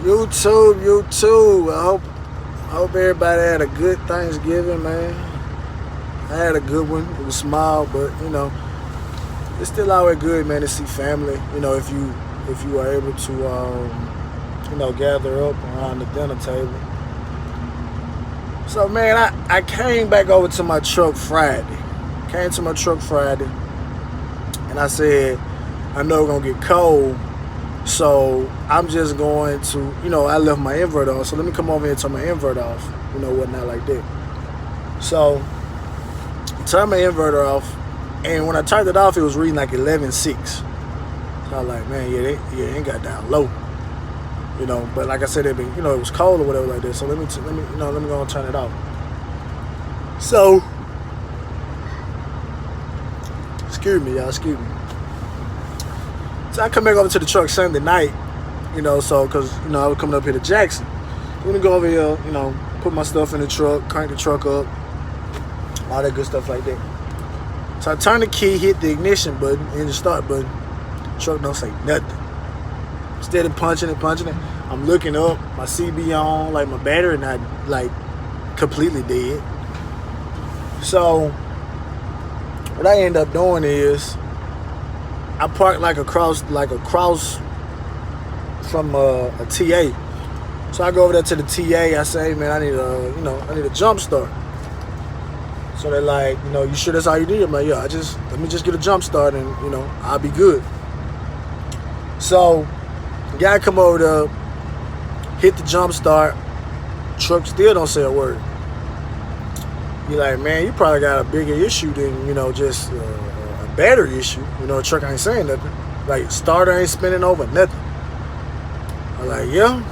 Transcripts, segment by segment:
YouTube, YouTube. I hope everybody had a good Thanksgiving, man. I had a good one. It was small, but it's still always good, man, to see family. If you are able to gather up around the dinner table. So man, I came back over to my truck Friday. Came to my truck Friday, and I said, I know it's gonna get cold. So I'm just going to, I left my inverter on, so let me come over here and turn my inverter off, whatnot like that. So turn my inverter off, and when I turned it off, it was reading like 11.6. So I was like, man, it ain't got down low, But like I said, it was cold or whatever like that. So let me go and turn it off. So, excuse me, y'all, excuse me. So I come back over to the truck Sunday night, because I was coming up here to Jackson. I'm gonna go over here, put my stuff in the truck, crank the truck up, all that good stuff like that. So I turn the key, hit the ignition button and the start button. The truck don't say nothing. Instead of punching it, I'm looking up, my CB on, like my battery not like completely dead. So what I end up doing is I parked like across from a TA. So I go over there to the TA. I say, hey, man, I need a jump start. So they're like, you sure that's all you need? I'm like, yeah, let me just get a jump start and I'll be good. So the guy come over there, hit the jump start. Truck still don't say a word. You're like, man, you probably got a bigger issue than just a battery issue. The truck ain't saying nothing. Like, starter ain't spinning over, nothing. I'm like, yeah.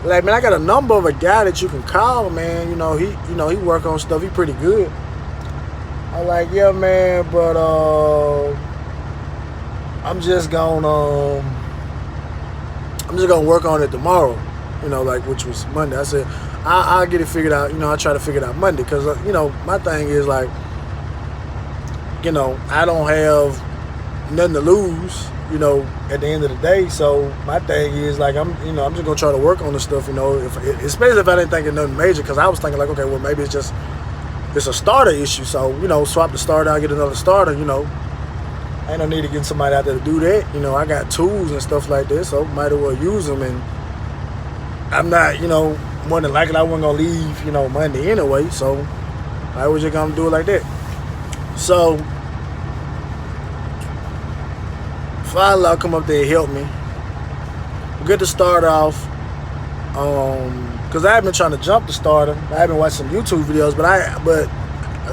Like, man, I got a number of a guy that you can call, man. He work on stuff. He pretty good. I'm like, yeah, man, but I'm just gonna work on it tomorrow. Which was Monday. I said, I'll get it figured out. I'll try to figure it out Monday, because my thing is like, I don't have nothing to lose, at the end of the day. So my thing is like, I'm just gonna try to work on the stuff, especially if I didn't think of nothing major, because I was thinking like, okay, well, maybe it's a starter issue. So, swap the starter, I'll get another starter, I ain't no need to get somebody out there to do that. I got tools and stuff like that, so might as well use them. And I'm not, more than likely I wasn't gonna leave, Monday anyway, so I was just gonna do it like that. So finally I come up there and help me. We get the starter off. Cause I had been trying to jump the starter. I had been watching some YouTube videos, but I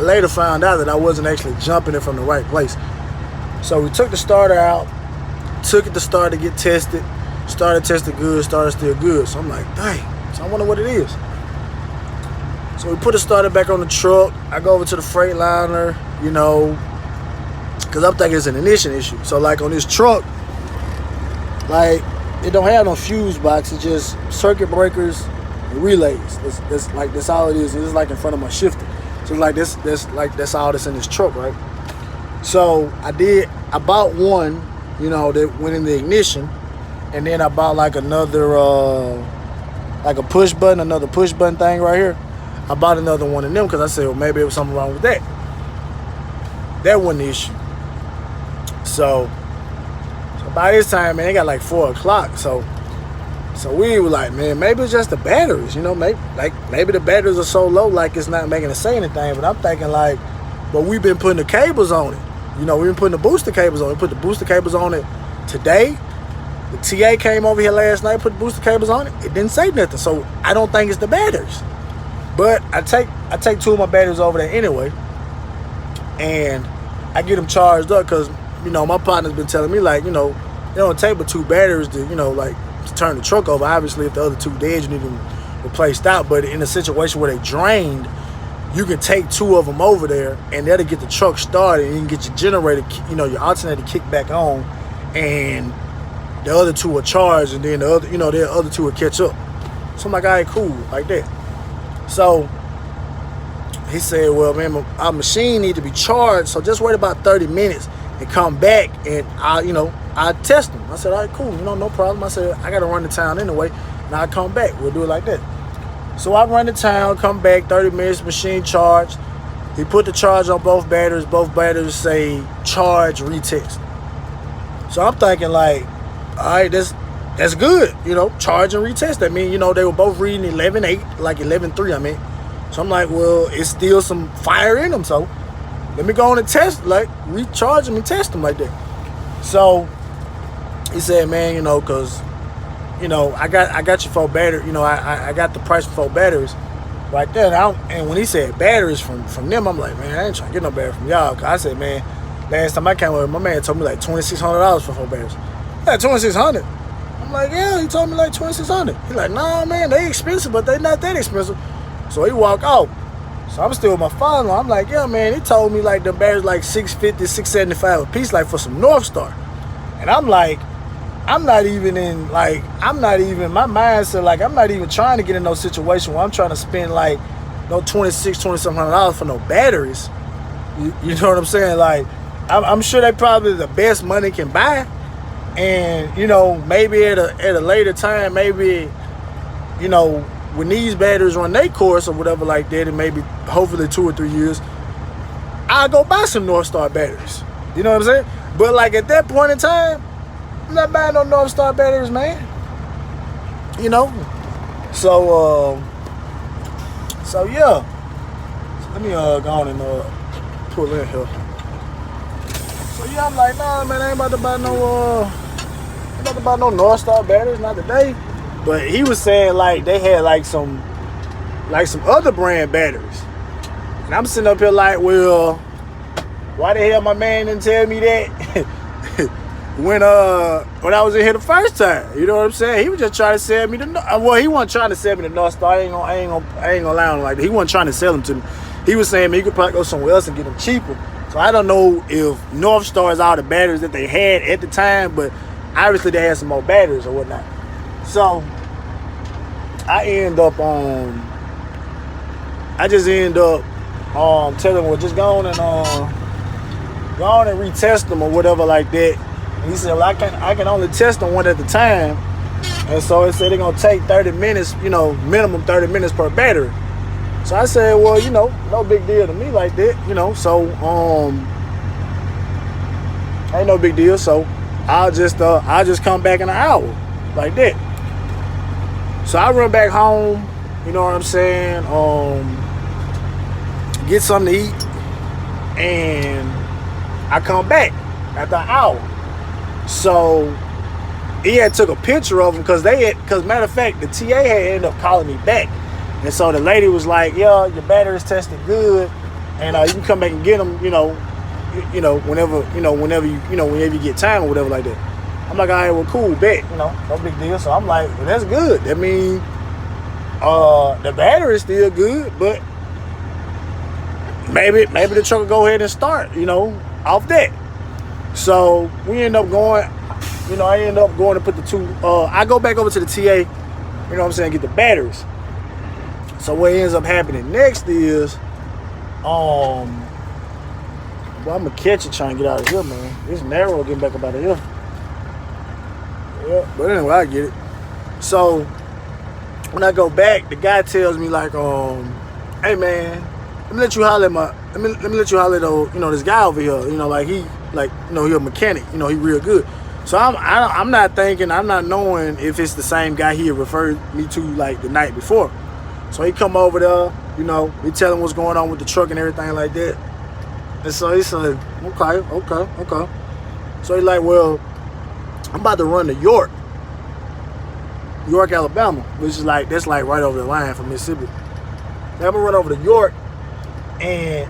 later found out that I wasn't actually jumping it from the right place. So we took the starter out, took it to start to get tested. Starter tested good, starter still good. So I'm like, dang. So I wonder what it is. So we put the starter back on the truck. I go over to the Freightliner, because I'm thinking it's an ignition issue. So like on this truck, like it don't have no fuse box. It's just circuit breakers and relays. That's all it is. It's like in front of my shifter. So like that's all that's in this truck, right? So I bought one, that went in the ignition, and then I bought like another, like another push button thing right here. I bought another one of them because I said, well, maybe there was something wrong with that. That wasn't the issue. So by this time, man, it got like 4 o'clock. So we were like, man, maybe it's just the batteries, maybe the batteries are so low, like it's not making it say anything. But I'm thinking like, but we've been putting the cables on it. We've been putting the booster cables on it. We put the booster cables on it today. The TA came over here last night, put the booster cables on it. It didn't say nothing. So I don't think it's the batteries. But I take 2 of my batteries over there anyway, and I get them charged up because, my partner's been telling me like, it don't take but 2 batteries to, to turn the truck over. Obviously, if the other 2 dead, you need them replaced out. But in a situation where they drained, you can take 2 of them over there, and that'll get the truck started, and you can get your generator, your alternator kicked back on, and the other 2 are charged, and then the other 2 will catch up. So I'm like, all right, cool, like that. So he said, well, man, our machine need to be charged, so just wait about 30 minutes and come back, and I test them. I said, all right, cool, no problem. I said, I gotta run to town anyway. Now I come back. We'll do it like that. So I run to town, come back, 30 minutes, machine charged. He put the charge on both batteries. Both batteries say charge retest. So I'm thinking like, all right, that's good. Charge and retest. That mean, they were both reading 11.8, like 11.3, I mean. So I'm like, well, it's still some fire in them. So let me go on and test, like recharge them and test them like that. So he said, man, because, I got you 4 batteries. I got the price for 4 batteries right there. And when he said batteries from them, I'm like, man, I ain't trying to get no battery from y'all. Cause I said, man, last time I came over, my man told me like $2,600 for 4 batteries. Yeah, $2,600. I'm like, yeah, he told me like $2,600. He's like, nah, man, they expensive, but they not that expensive. So he walked off. So I'm still with my father. I'm like, yeah, man, he told me like the batteries like $650, $675 a piece, like for some North Star. And I'm like, my mindset, like, I'm not even trying to get in no situation where I'm trying to spend like no $2,700 for no batteries. You know what I'm saying? Like, I'm sure they probably the best money can buy. And, maybe at a later time, maybe, when these batteries run their course or whatever like that, and maybe hopefully 2 or 3 years, I'll go buy some North Star batteries. You know what I'm saying? But like at that point in time, I'm not buying no North Star batteries, man. So yeah. So let me go on and pull in here. So yeah, I'm like, nah, man, I ain't about to buy no North Star batteries, not today. But he was saying like they had like some other brand batteries. And I'm sitting up here like, well, why the hell my man didn't tell me that when I was in here the first time? You know what I'm saying? He was just trying to sell me he wasn't trying to sell me the North Star. I ain't gonna lie on him like that. He wasn't trying to sell them to me. He was saying, man, you could probably go somewhere else and get them cheaper. So I don't know if North Star is all the batteries that they had at the time, but obviously they had some more batteries or whatnot. So I just end up telling him, well, just go on and retest them or whatever like that. And he said, well, I can only test them one at a time. And so he said they're gonna take 30 minutes, minimum 30 minutes per battery. So I said, well, no big deal to me like that, so ain't no big deal. So I'll just come back in an hour like that. So I run back home, you know what I'm saying, get something to eat, and I come back after an hour. So he had took a picture of them because matter of fact, the TA had ended up calling me back. And so the lady was like, yeah, your battery's tested good, and you can come back and get them, whenever you get time or whatever like that. I'm like, all right, well, cool, bet, no big deal. So I'm like, well, that's good. That means the battery's still good, but maybe the truck will go ahead and start, off that. So we end up going, I end up going to put the two, I go back over to the TA, get the batteries. So what ends up happening next is, well, I'm gonna catch it trying to get out of here, man. It's narrow getting back up out of here. Yeah, but anyway, I get it. So when I go back, the guy tells me like, hey man, let me let you holler at this guy over here. He a mechanic. He real good. So I'm not knowing if it's the same guy he had referred me to like the night before. So he come over there, we tell him what's going on with the truck and everything like that. And so he said, okay. So he's like, well, I'm about to run to York, Alabama, which is that's right over the line from Mississippi. Now I'm gonna run over to York and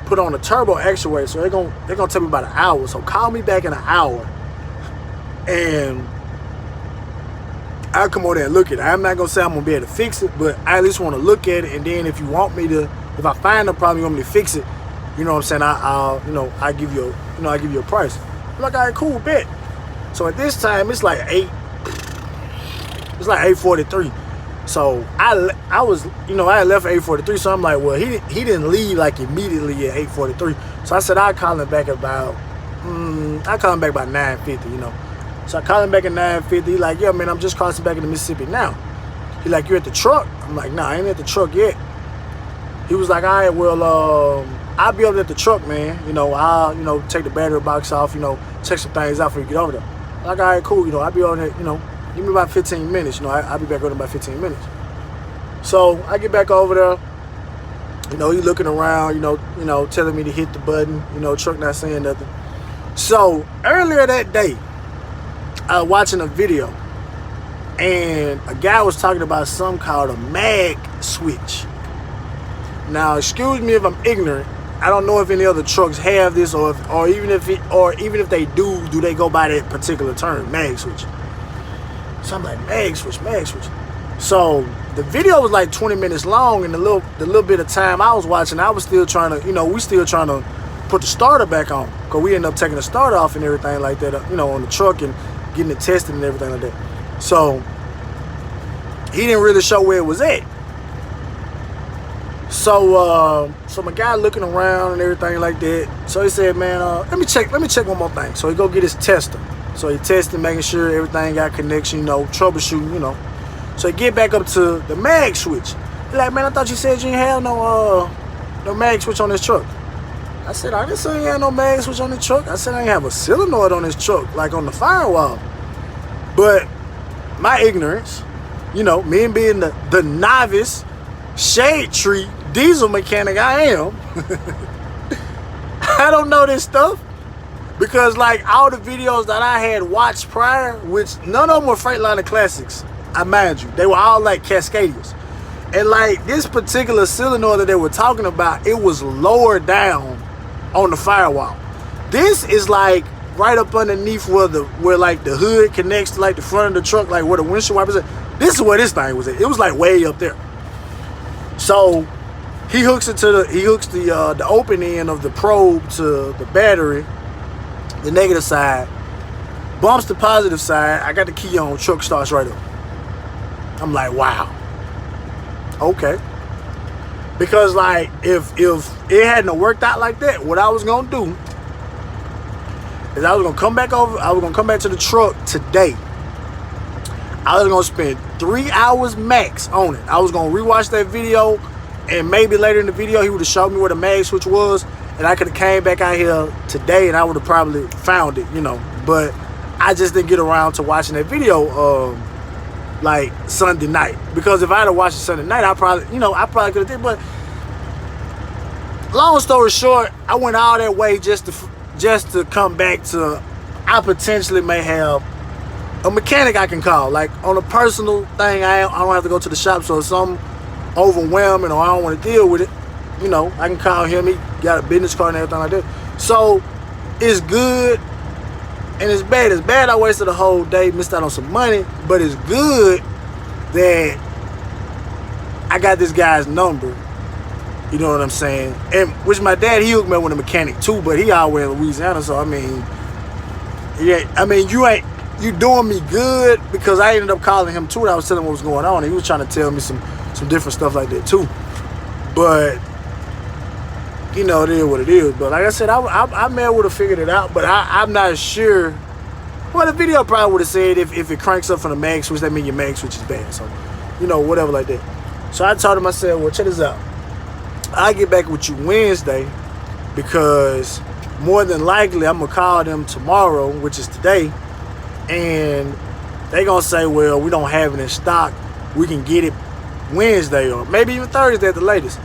put on a turbo actuator. So they're gonna tell me about an hour. So call me back in an hour, and I'll come over there and look at it. I'm not gonna say I'm gonna be able to fix it, but I at least want to look at it. And then if you want me to, if I find a problem, you want me to fix it, you know what I'm saying? I give you a price. I'm like, all right, cool, bet. So at this time, it's like 8:43. So I was, I had left at 8:43. So I'm like, well, he didn't leave like immediately at 8:43. So I said I'll call him back about 9:50. So I call him back at 9:50. He like, yeah, man, I'm just crossing back into Mississippi now. He like, you at the truck? I'm like, nah, I ain't at the truck yet. He was like, all right, well, I'll be over at the truck, man. I'll, take the battery box off, check some things out before you get over there. I'm like, all right, cool. I'll be on there, give me about 15 minutes. I'll be back over in about 15 minutes. So I get back over there. He looking around, telling me to hit the button. Truck not saying nothing. So earlier that day, I was watching a video, and a guy was talking about something called a mag switch. Now, excuse me if I'm ignorant. I don't know if any other trucks have this, or even if they do they go by that particular term, mag switch? So I'm like, mag switch. So the video was like 20 minutes long, and the little bit of time I was watching, I was still trying to, we still trying to put the starter back on, because we ended up taking the starter off and everything like that, on the truck, and getting it tested and everything like that. So he didn't really show where it was at. So my guy looking around and everything like that. So he said, man, let me check one more thing. So he go get his tester. So he tested, making sure everything got connection, troubleshooting, So he get back up to the mag switch. He like, man, I thought you said you didn't have no mag switch on this truck. I said, I didn't say you had no mag switch on the truck. I said, I didn't have a solenoid on this truck, like on the firewall. But my ignorance, me and being the novice shade tree diesel mechanic I am, I don't know this stuff, because like all the videos that I had watched prior, which none of them were Freightliner Classics, I mind you, they were all like Cascadias. And like this particular solenoid that they were talking about, it was lower down on the firewall. This is like right up underneath where like the hood connects to like the front of the truck, like where the windshield wipers are. This is where this thing was at. It was like way up there. So he hooks the open end of the probe to the battery, the negative side, bumps the positive side. I got the key on, truck starts right up. I'm like, wow. Okay. Because like if it hadn't worked out like that, what I was gonna do is I was gonna come back to the truck today. I was gonna spend 3 hours max on it. I was gonna rewatch that video, and maybe later in the video he would have showed me where the mag switch was, and I could have came back out here today and I would have probably found it, But I just didn't get around to watching that video like Sunday night, because if I had watched it Sunday night, I probably could have did. But long story short, I went all that way just to come back to, I potentially may have a mechanic I can call, like on a personal thing. I don't have to go to the shop, so if something overwhelming or I don't want to deal with it, I can call him. He got a business card and everything like that. So it's good and it's bad. It's bad I wasted a whole day, missed out on some money, but it's good that I got this guy's number. You know what I'm saying? And which my dad, he hooked me up with a mechanic too, but he all the way in Louisiana. So you doing me good, because I ended up calling him too, and I was telling him what was going on. He was trying to tell me some different stuff like that too. But it is what it is. But like I said, I may would have figured it out, but I'm not sure. Well, the video probably would have said if it cranks up from the mag switch, that means your mag switch is bad. So, whatever like that. So I told him, I said, well, check this out. I'll get back with you Wednesday, because more than likely I'm going to call them tomorrow, which is today, and they going to say, well, we don't have it in stock. We can get it Wednesday or maybe even Thursday at the latest.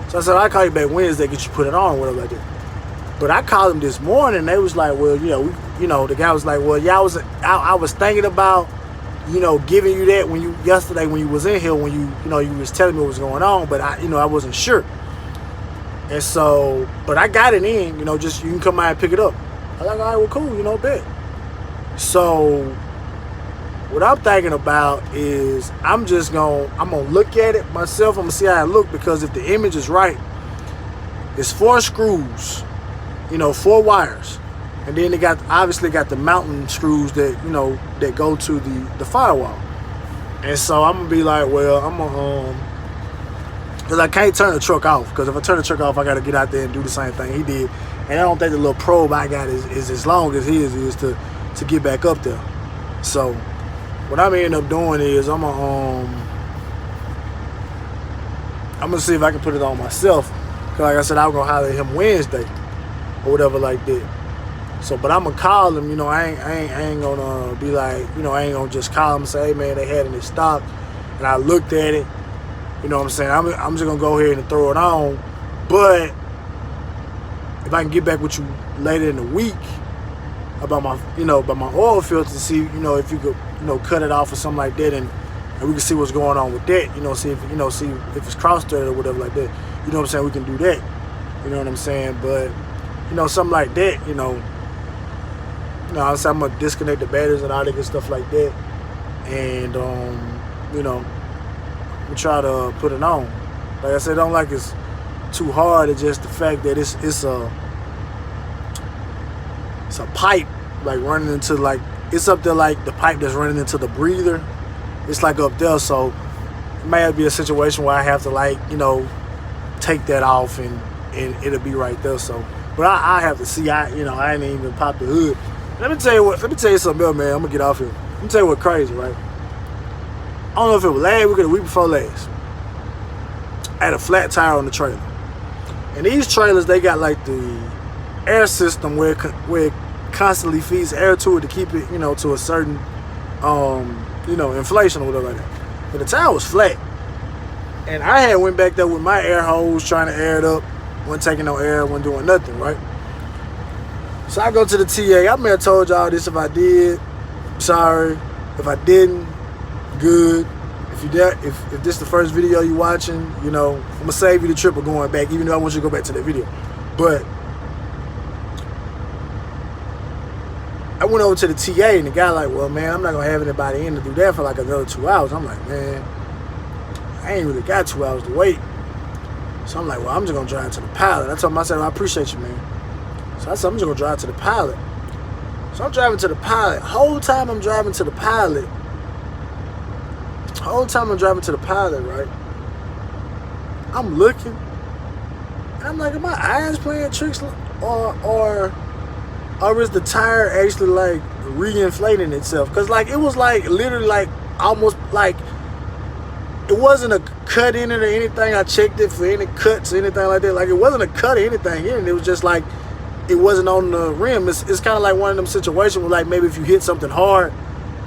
So I said, I'll call you back Wednesday, get you put it on, whatever like that. But I called them this morning, and they was like, well, the guy was like, well, yeah, I was thinking about, giving you that yesterday when you was in here, when you was telling me what was going on, but I wasn't sure. And so, but I got it in, just you can come by and pick it up. I was like, all right, well, cool, bet. So what I'm thinking about is I'm gonna look at it myself. I'm gonna see how it look, because if the image is right, it's 4 screws, 4 wires, and then they obviously got the mounting screws that that go to the firewall. And so I'm gonna be like, well, I'm gonna because I can't turn the truck off, because if I turn the truck off, I gotta get out there and do the same thing he did. And I don't think the little probe I got is as long as his is to get back up there. So what I'm end up doing is I'm gonna see if I can put it on myself. Cause like I said, I'm gonna holler at him Wednesday or whatever like that. So, but I'm gonna call him. You know, I ain't gonna be like, you know, I ain't gonna just call him and say, hey man, they had it in stock, and I looked at it. You know what I'm saying? I'm just gonna go ahead and throw it on. But if I can get back with you later in the week about my oil filter, to see, you know, if you could, you know, cut it off or something like that, and we can see what's going on with that. You know, see if it's cross-threaded or whatever like that. You know what I'm saying? We can do that. You know what I'm saying? But you know, something like that. You know, I'm gonna disconnect the batteries and all that good stuff like that, and you know, we try to put it on. Like I said, I don't like it's too hard. It's just the fact that it's a pipe like running into, like, it's up there like the pipe that's running into the breather. It's like up there, so it may be a situation where I have to, like, you know, take that off and it'll be right there. So, but I have to see. I ain't even popped the hood. Let me tell you something else, man. I'm gonna get off here. Let me tell you what's crazy, right? I don't know if it was last week or the week before last. I had a flat tire on the trailer. And these trailers, they got like the air system where it constantly feeds air to it to keep it, you know, to a certain, you know, inflation or whatever like that. But the tire was flat. And I had went back there with my air hose trying to air it up. Wasn't taking no air, wasn't doing nothing, right? So I go to the TA. I may have told y'all this. If I did, sorry. If I didn't, good. If this is the first video you watching, you know, I'm gonna save you the trip of going back, even though I want you to go back to that video. But I went over to the TA, and the guy like, well, man, I'm not gonna have anybody in to do that for like another 2 hours. I'm like, man, I ain't really got 2 hours to wait. So I'm like, well, I'm just gonna drive to the pilot. I told him, I said, well, I appreciate you, man. So I said, I'm just gonna drive to the pilot. So I'm driving to the pilot. Whole time I'm driving to the pilot, right? I'm looking, and I'm like, are my eyes playing tricks, or is the tire actually like re-inflating itself? Cause like it was like literally like almost like it wasn't a cut in it or anything. I checked it for any cuts or anything like that. Like it wasn't a cut or anything in it. It was just like it wasn't on the rim. It's kind of like one of them situations where, like, maybe if you hit something hard,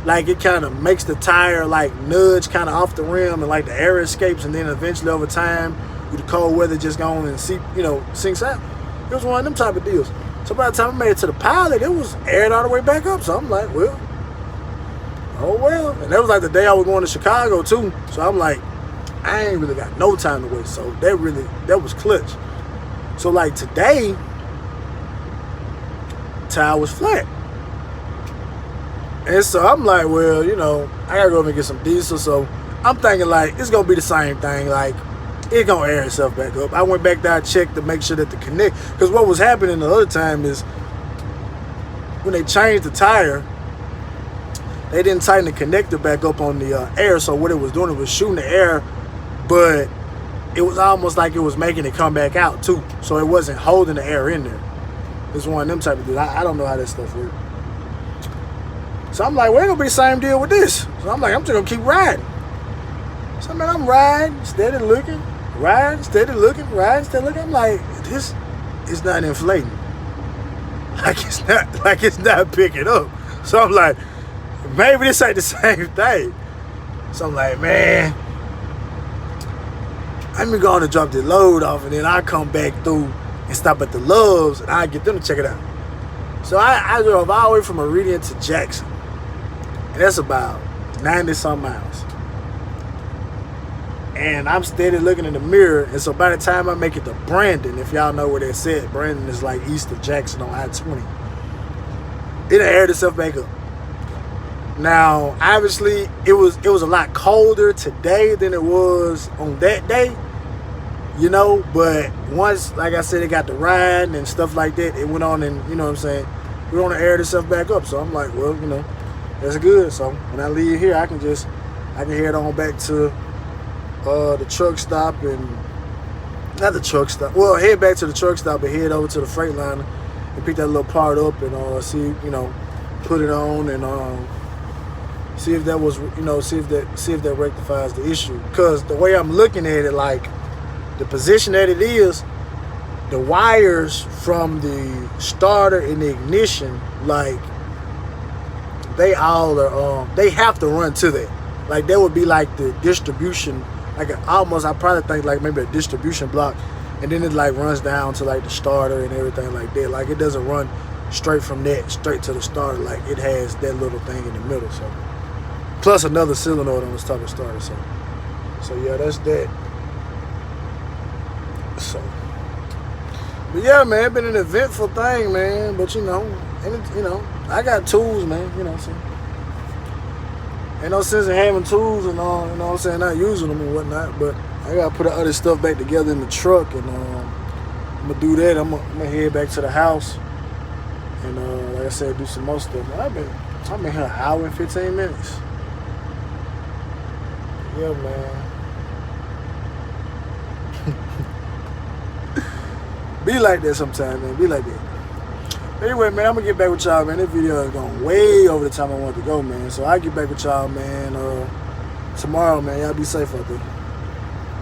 like it kind of makes the tire like nudge kind of off the rim, and like the air escapes, and then eventually over time with the cold weather just going and sinks out. It was one of them type of deals. So by the time I made it to the pilot, it was aired all the way back up. So I'm like, well, oh well. And that was like the day I was going to Chicago too. So I'm like, I ain't really got no time to waste. So that was clutch. So like today, tire was flat. And so I'm like, well, you know, I gotta go over and get some diesel. So I'm thinking like it's gonna be the same thing. Like it's gonna air itself back up. I went back there, I checked to make sure that the connect, because what was happening the other time is when they changed the tire, they didn't tighten the connector back up on the air. So what it was doing, it was shooting the air, but it was almost like it was making it come back out too. So it wasn't holding the air in there. It's one of them type of deals. I don't know how that stuff works. So I'm like, well, it's gonna be the same deal with this. So I'm like, I'm just gonna keep riding. So man, I'm riding, steady looking, riding, steady looking, riding, steady looking. I'm like, this is not inflating. Like it's not picking up. So I'm like, maybe this ain't the same thing. So I'm like, man, I'm going to drop the load off, and then I come back through and stop at the Loves, and I get them to check it out. So I drove all the way from Meridian to Jackson, and that's about 90-some miles. And I'm steady looking in the mirror, and so by the time I make it to Brandon, if y'all know where that's at, Brandon is like east of Jackson on I-20, it aired itself back up. Now, obviously, it was a lot colder today than it was on that day, you know, but once, like I said, it got to riding and stuff like that, it went on, and, you know what I'm saying, we want to air itself back up. So I'm like, well, you know, that's good. So when I leave here, I can head on back to the truck stop, and not the truck stop, well, head back to the truck stop and head over to the Freightliner and pick that little part up and see, you know, put it on and See if that was, you know, see if that rectifies the issue. Because the way I'm looking at it, like the position that it is, the wires from the starter and the ignition, like they all are, they have to run to that. Like that would be like the distribution, like I probably think like maybe a distribution block, and then it like runs down to like the starter and everything like that. Like it doesn't run straight from that straight to the starter. Like it has that little thing in the middle. So plus another solenoid on the top of the starter. So yeah, that's that. So, but yeah, man, it's been an eventful thing, man. But you know, I got tools, man. You know what I'm saying? Ain't no sense in having tools and all, you know what I'm saying, not using them and whatnot, but I gotta put the other stuff back together in the truck, and I'm gonna do that. I'm gonna head back to the house and like I said, do some more stuff. I've been here an hour and 15 minutes. Yeah, man. Be like that sometime, man. Be like that. Anyway, man, I'm gonna get back with y'all, man. This video is going way over the time I wanted to go, man. So I'll get back with y'all, man, tomorrow, man. Y'all be safe out there.